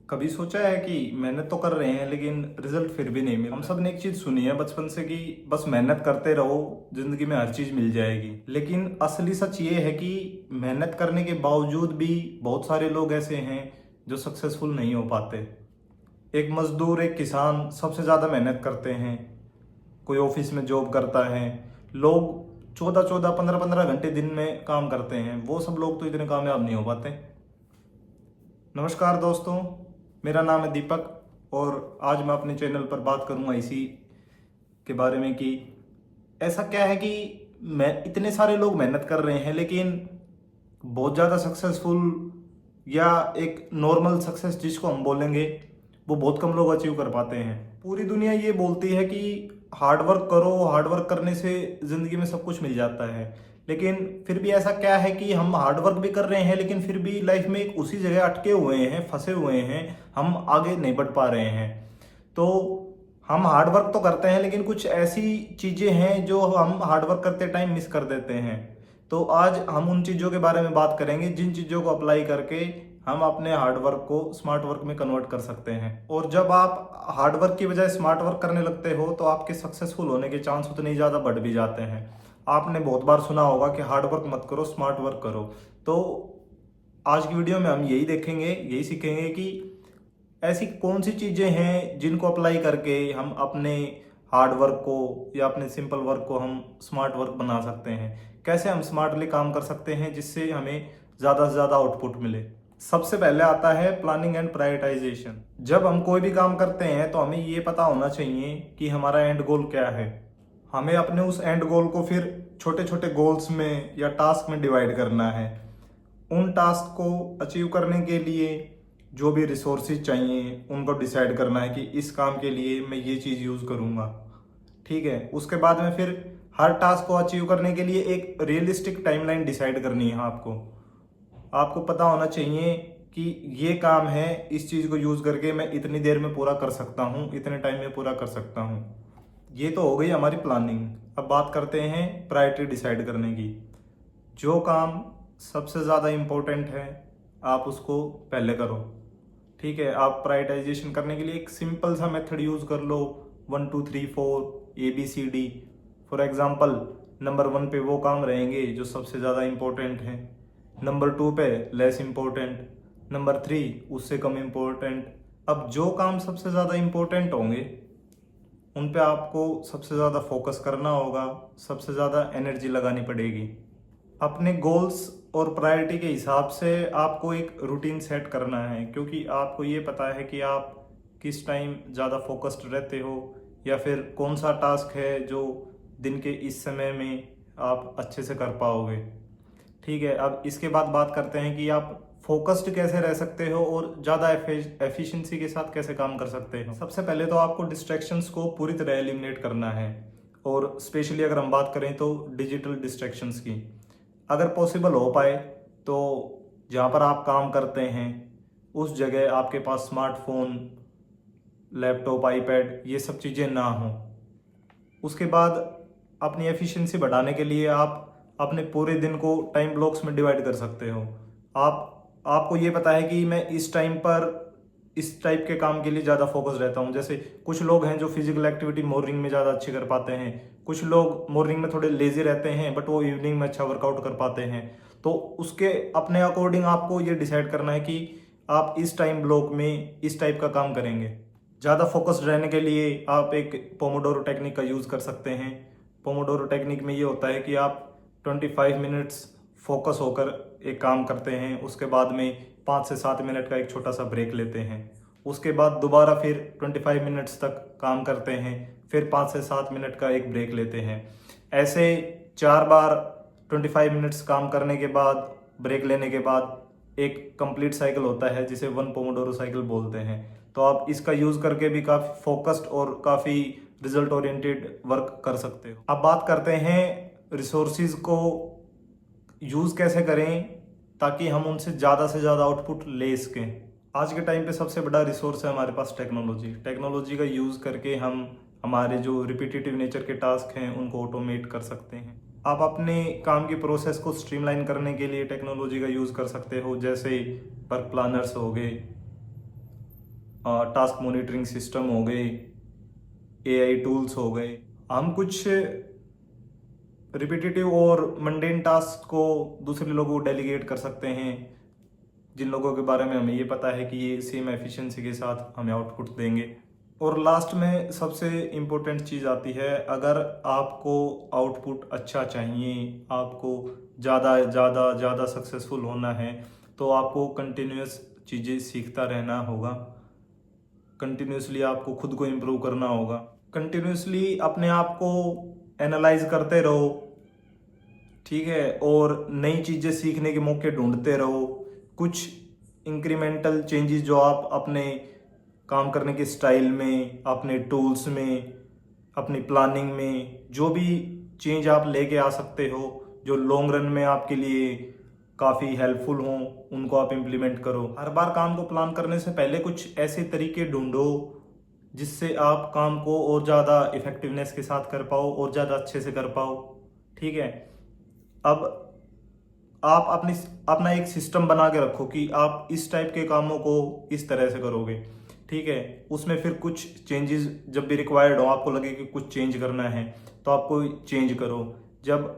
कभी सोचा है कि मेहनत तो कर रहे हैं लेकिन रिजल्ट फिर भी नहीं मिल रहा। हम सब ने एक चीज सुनी है बचपन से कि बस मेहनत करते रहो, जिंदगी में हर चीज मिल जाएगी। लेकिन असली सच ये है कि मेहनत करने के बावजूद भी बहुत सारे लोग ऐसे हैं जो सक्सेसफुल नहीं हो पाते। एक मजदूर, एक किसान सबसे ज्यादा मेहनत करते हैं। कोई ऑफिस में जॉब करता है। लोग 14-14, 15-15 घंटे दिन में काम करते हैं। वो सब लोग तो इतने कामयाब नहीं हो पाते। नमस्कार दोस्तों, मेरा नाम है दीपक और आज मैं अपने चैनल पर बात करूंगा इसी के बारे में कि ऐसा क्या है कि मैं इतने सारे लोग मेहनत कर रहे हैं लेकिन बहुत ज़्यादा सक्सेसफुल या एक नॉर्मल सक्सेस जिसको हम बोलेंगे वो बहुत कम लोग अचीव कर पाते हैं। पूरी दुनिया ये बोलती है कि हार्ड वर्क करो, हार्ड वर्क करने से ज़िंदगी में सब कुछ मिल जाता है। लेकिन फिर भी ऐसा क्या है कि हम हार्ड वर्क भी कर रहे हैं लेकिन फिर भी लाइफ में एक उसी जगह अटके हुए हैं, फंसे हुए हैं, हम आगे नहीं बढ़ पा रहे हैं। तो हम हार्ड वर्क तो करते हैं लेकिन कुछ ऐसी चीज़ें हैं जो हम हार्ड वर्क करते टाइम मिस कर देते हैं। तो आज हम उन चीज़ों के बारे में बात करेंगे जिन चीज़ों को अप्लाई करके हम अपने हार्ड वर्क को स्मार्ट वर्क में कन्वर्ट कर सकते हैं। और जब आप हार्ड वर्क की बजाय स्मार्ट वर्क करने लगते हो तो आपके सक्सेसफुल होने के चांस उतने ही ज़्यादा बढ़ भी जाते हैं। आपने बहुत बार सुना होगा कि हार्ड वर्क मत करो, स्मार्ट वर्क करो। तो आज की वीडियो में हम यही देखेंगे, यही सीखेंगे कि ऐसी कौन सी चीज़ें हैं जिनको अप्लाई करके हम अपने हार्ड वर्क को या अपने सिंपल वर्क को हम स्मार्ट वर्क बना सकते हैं। कैसे हम स्मार्टली काम कर सकते हैं जिससे हमें ज़्यादा से ज़्यादा आउटपुट मिले। सबसे पहले आता है प्लानिंग एंड प्रायोरिटाइजेशन। जब हम कोई भी काम करते हैं तो हमें ये पता होना चाहिए कि हमारा एंड गोल क्या है। हमें अपने उस एंड गोल को फिर छोटे छोटे गोल्स में या टास्क में डिवाइड करना है। उन टास्क को अचीव करने के लिए जो भी रिसोर्सेज चाहिए उनको डिसाइड करना है कि इस काम के लिए मैं ये चीज़ यूज़ करूँगा। ठीक है, उसके बाद में फिर हर टास्क को अचीव करने के लिए एक रियलिस्टिक टाइमलाइन डिसाइड करनी है। आपको पता होना चाहिए कि ये काम है, इस चीज़ को यूज़ करके मैं इतनी देर में पूरा कर सकता हूँ, इतने टाइम में पूरा कर सकता हूँ। ये तो हो गई हमारी प्लानिंग। अब बात करते हैं प्रायोरिटी डिसाइड करने की। जो काम सबसे ज़्यादा इम्पोर्टेंट है आप उसको पहले करो। ठीक है, आप प्रायोरिटाइजेशन करने के लिए एक सिंपल सा मेथड यूज़ कर लो, 1 2 3 4 ABCD। फॉर एग्जांपल, नंबर 1 पे वो काम रहेंगे जो सबसे ज़्यादा इम्पोर्टेंट हैं, नंबर 2 पे लेस इम्पोर्टेंट, नंबर 3 उससे कम इम्पोर्टेंट। अब जो काम सबसे ज़्यादा इम्पोर्टेंट होंगे उन पे आपको सबसे ज़्यादा फोकस करना होगा, सबसे ज़्यादा एनर्जी लगानी पड़ेगी। अपने गोल्स और प्रायोरिटी के हिसाब से आपको एक रूटीन सेट करना है, क्योंकि आपको ये पता है कि आप किस टाइम ज़्यादा फोकस्ड रहते हो या फिर कौन सा टास्क है जो दिन के इस समय में आप अच्छे से कर पाओगे। ठीक है, अब इसके बाद बात करते हैं कि आप फोकस्ड कैसे रह सकते हो और ज़्यादा एफिशिएंसी के साथ कैसे काम कर सकते हो। सबसे पहले तो आपको डिस्ट्रैक्शंस को पूरी तरह एलिमिनेट करना है, और स्पेशली अगर हम बात करें तो डिजिटल डिस्ट्रैक्शंस की। अगर पॉसिबल हो पाए तो जहाँ पर आप काम करते हैं उस जगह आपके पास स्मार्टफोन, लैपटॉप, आईपैड ये सब चीज़ें ना हों। उसके बाद अपनी एफिशिएंसी बढ़ाने के लिए आप अपने पूरे दिन को टाइम ब्लॉक्स में डिवाइड कर सकते हो। आपको ये पता है कि मैं इस टाइम पर इस टाइप के काम के लिए ज़्यादा फोकस रहता हूँ। जैसे कुछ लोग हैं जो फिजिकल एक्टिविटी मॉर्निंग में ज़्यादा अच्छी कर पाते हैं, कुछ लोग मॉर्निंग में थोड़े लेजी रहते हैं बट वो इवनिंग में अच्छा वर्कआउट कर पाते हैं। तो उसके अपने अकॉर्डिंग आपको ये डिसाइड करना है कि आप इस टाइम ब्लॉक में इस टाइप का काम करेंगे। ज़्यादा फोकस्ड रहने के लिए आप एक पोमोडोरो टेक्निक का यूज़ कर सकते हैं। पोमोडोरो टेक्निक में ये होता है कि आप 25 मिनट्स फोकस होकर एक काम करते हैं, उसके बाद में 5 से 7 मिनट का एक छोटा सा ब्रेक लेते हैं, उसके बाद दोबारा फिर 25 मिनट्स तक काम करते हैं, फिर 5 से 7 मिनट का एक ब्रेक लेते हैं। ऐसे 4 बार 25 मिनट्स काम करने के बाद ब्रेक लेने के बाद एक कंप्लीट साइकिल होता है जिसे 1 पोमोडोरो साइकिल बोलते हैं। तो आप इसका यूज़ करके भी काफ़ी फोकस्ड और काफ़ी रिजल्ट ओरिएंटेड वर्क कर सकते हो। अब बात करते हैं रिसोर्सिस को यूज़ कैसे करें ताकि हम उनसे ज़्यादा से ज़्यादा आउटपुट ले सकें। आज के टाइम पे सबसे बड़ा रिसोर्स है हमारे पास टेक्नोलॉजी। टेक्नोलॉजी का यूज़ करके हम हमारे जो रिपीटेटिव नेचर के टास्क हैं उनको ऑटोमेट कर सकते हैं। आप अपने काम की प्रोसेस को स्ट्रीमलाइन करने के लिए टेक्नोलॉजी का यूज़ कर सकते हो, जैसे वर्क प्लानर्स हो गए, टास्क मॉनिटरिंग सिस्टम हो गए, एआई टूल्स हो गए। हम कुछ रिपीटेटिव और मंडेन टास्क को दूसरे लोगों को डेलीगेट कर सकते हैं, जिन लोगों के बारे में हमें ये पता है कि ये सेम एफिशिएंसी के साथ हमें आउटपुट देंगे। और लास्ट में सबसे इम्पोर्टेंट चीज़ आती है, अगर आपको आउटपुट अच्छा चाहिए, आपको ज़्यादा सक्सेसफुल होना है, तो आपको कंटिन्यूस चीज़ें सीखता रहना होगा। कंटिन्यूसली आपको खुद को इम्प्रूव करना होगा। कंटिन्यूसली अपने आप को एनालाइज करते रहो, ठीक है, और नई चीज़ें सीखने के मौके ढूंढते रहो। कुछ इंक्रीमेंटल चेंजेस जो आप अपने काम करने के स्टाइल में, अपने टूल्स में, अपनी प्लानिंग में, जो भी चेंज आप लेके आ सकते हो जो लॉन्ग रन में आपके लिए काफ़ी हेल्पफुल हों, उनको आप इम्प्लीमेंट करो। हर बार काम को प्लान करने से पहले कुछ ऐसे तरीके ढूंढो जिससे आप काम को और ज़्यादा इफेक्टिवनेस के साथ कर पाओ और ज़्यादा अच्छे से कर पाओ, ठीक है। अब आप अपना एक सिस्टम बना के रखो कि आप इस टाइप के कामों को इस तरह से करोगे, ठीक है। उसमें फिर कुछ चेंजेस जब भी रिक्वायर्ड हो, आपको लगे कि कुछ चेंज करना है, तो आपको चेंज करो। जब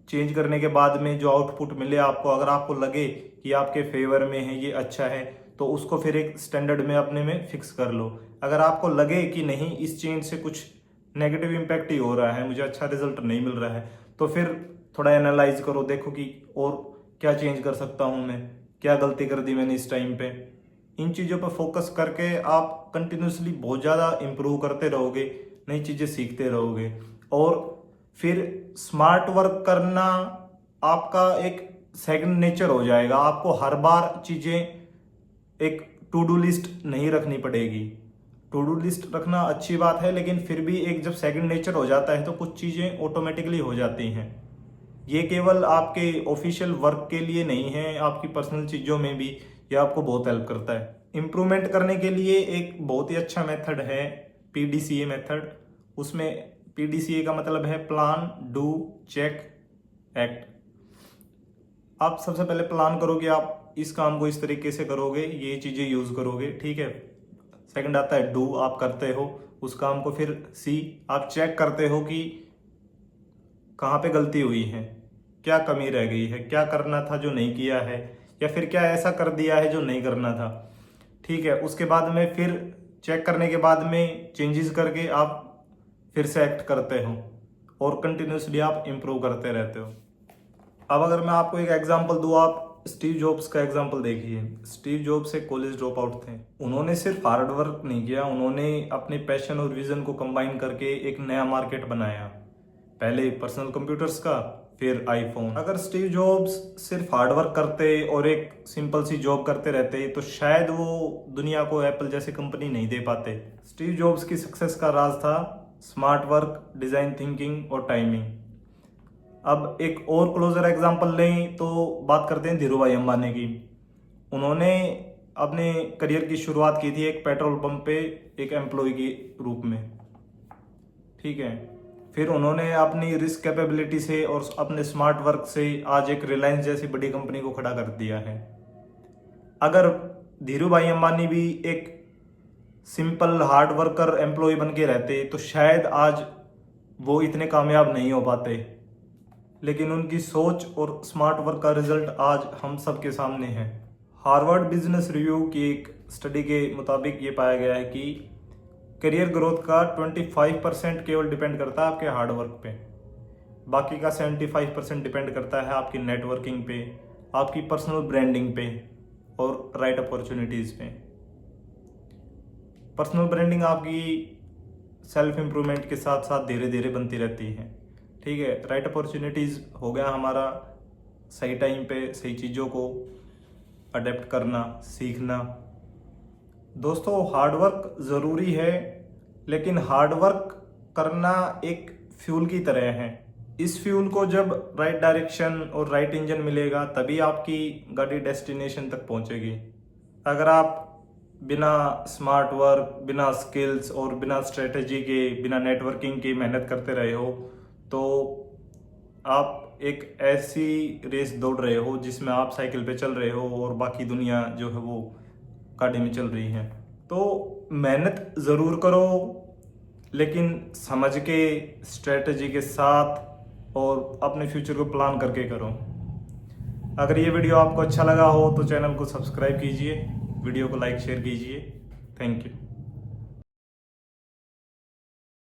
चेंज करने के बाद में जो आउटपुट मिले आपको, अगर आपको लगे कि आपके फेवर में है, ये अच्छा है, तो उसको फिर एक स्टैंडर्ड में अपने में फिक्स कर लो। अगर आपको लगे कि नहीं, इस चेंज से कुछ नेगेटिव इम्पैक्ट ही हो रहा है, मुझे अच्छा रिजल्ट नहीं मिल रहा है, तो फिर थोड़ा एनालाइज करो, देखो कि और क्या चेंज कर सकता हूँ मैं, क्या गलती कर दी मैंने इस टाइम पे। इन चीज़ों पर फोकस करके आप कंटिन्यूसली बहुत ज़्यादा इम्प्रूव करते रहोगे, नई चीज़ें सीखते रहोगे। और फिर स्मार्ट वर्क करना आपका एक सेकंड नेचर हो जाएगा। आपको हर बार चीज़ें एक टू डू लिस्ट नहीं रखनी पड़ेगी। टू डू लिस्ट रखना अच्छी बात है, लेकिन फिर भी एक जब सेकंड नेचर हो जाता है तो कुछ चीज़ें ऑटोमेटिकली हो जाती हैं। ये केवल आपके ऑफिशियल वर्क के लिए नहीं है, आपकी पर्सनल चीज़ों में भी ये आपको बहुत हेल्प करता है। इम्प्रूवमेंट करने के लिए एक बहुत ही अच्छा मेथड है PDCA मेथड। उसमें PDCA का मतलब है प्लान, डू, चेक, एक्ट। आप सबसे पहले प्लान करो कि आप इस काम को इस तरीके से करोगे, ये चीज़ें यूज़ करोगे, ठीक है। सेकंड आता है डू, आप करते हो उस काम को। फिर सी, आप चेक करते हो कि कहाँ पे गलती हुई है, क्या कमी रह गई है, क्या करना था जो नहीं किया है, या फिर क्या ऐसा कर दिया है जो नहीं करना था, ठीक है। उसके बाद में फिर चेक करने के बाद में चेंजेस करके आप फिर से एक्ट करते हो और कंटिन्यूसली आप इम्प्रूव करते रहते हो। अब अगर मैं आपको एक एग्जांपल दूँ, आप स्टीव जॉब्स का एग्जांपल देखिए। स्टीव जॉब्स एक कॉलेज ड्रॉप आउट थे। उन्होंने सिर्फ हार्ड वर्क नहीं किया, उन्होंने अपने पैशन और विजन को कंबाइन करके एक नया मार्केट बनाया। पहले पर्सनल कंप्यूटर्स का, फिर आईफोन। अगर स्टीव जॉब्स सिर्फ हार्ड वर्क करते और एक सिंपल सी जॉब करते रहते तो शायद वो दुनिया को एप्पल जैसी कंपनी नहीं दे पाते। स्टीव जॉब्स की सक्सेस का राज था स्मार्ट वर्क, डिजाइन थिंकिंग और टाइमिंग। अब एक और क्लोजर एग्जांपल लें तो बात करते हैं धीरू भाई अंबानी की। उन्होंने अपने करियर की शुरुआत की थी एक पेट्रोल पंप पे एक एम्प्लॉय के रूप में, ठीक है। फिर उन्होंने अपनी रिस्क कैपेबिलिटी से और अपने स्मार्ट वर्क से आज एक रिलायंस जैसी बड़ी कंपनी को खड़ा कर दिया है। अगर धीरू भाई अंबानी भी एक सिंपल हार्ड वर्कर एम्प्लॉय बन के रहते तो शायद आज वो इतने कामयाब नहीं हो पाते, लेकिन उनकी सोच और स्मार्ट वर्क का रिजल्ट आज हम सबके सामने है। हार्वर्ड बिजनेस रिव्यू की एक स्टडी के मुताबिक ये पाया गया है कि करियर ग्रोथ का 25% केवल डिपेंड करता है आपके हार्ड वर्क पे, बाकी का 75% डिपेंड करता है आपकी नेटवर्किंग पे, आपकी पर्सनल ब्रांडिंग पे और राइट अपॉर्चुनिटीज़ पे। पर्सनल ब्रांडिंग आपकी सेल्फ इम्प्रूवमेंट के साथ साथ धीरे धीरे बनती रहती है, ठीक है। राइट अपॉर्चुनिटीज़ हो गया हमारा सही टाइम पे सही चीज़ों को अडेप्ट करना, सीखना। दोस्तों, हार्ड वर्क ज़रूरी है, लेकिन हार्ड वर्क करना एक फ्यूल की तरह है। इस फ्यूल को जब राइट डायरेक्शन और राइट इंजन मिलेगा तभी आपकी गाड़ी डेस्टिनेशन तक पहुंचेगी। अगर आप बिना स्मार्ट वर्क, बिना स्किल्स और बिना स्ट्रेटजी के, बिना नेटवर्किंग के मेहनत करते रहे हो तो आप एक ऐसी रेस दौड़ रहे हो जिसमें आप साइकिल पे चल रहे हो और बाकी दुनिया जो है वो गाड़ी में चल रही है। तो मेहनत ज़रूर करो, लेकिन समझ के, स्ट्रेटजी के साथ और अपने फ्यूचर को प्लान करके करो। अगर ये वीडियो आपको अच्छा लगा हो तो चैनल को सब्सक्राइब कीजिए, वीडियो को लाइक शेयर कीजिए। Thank you.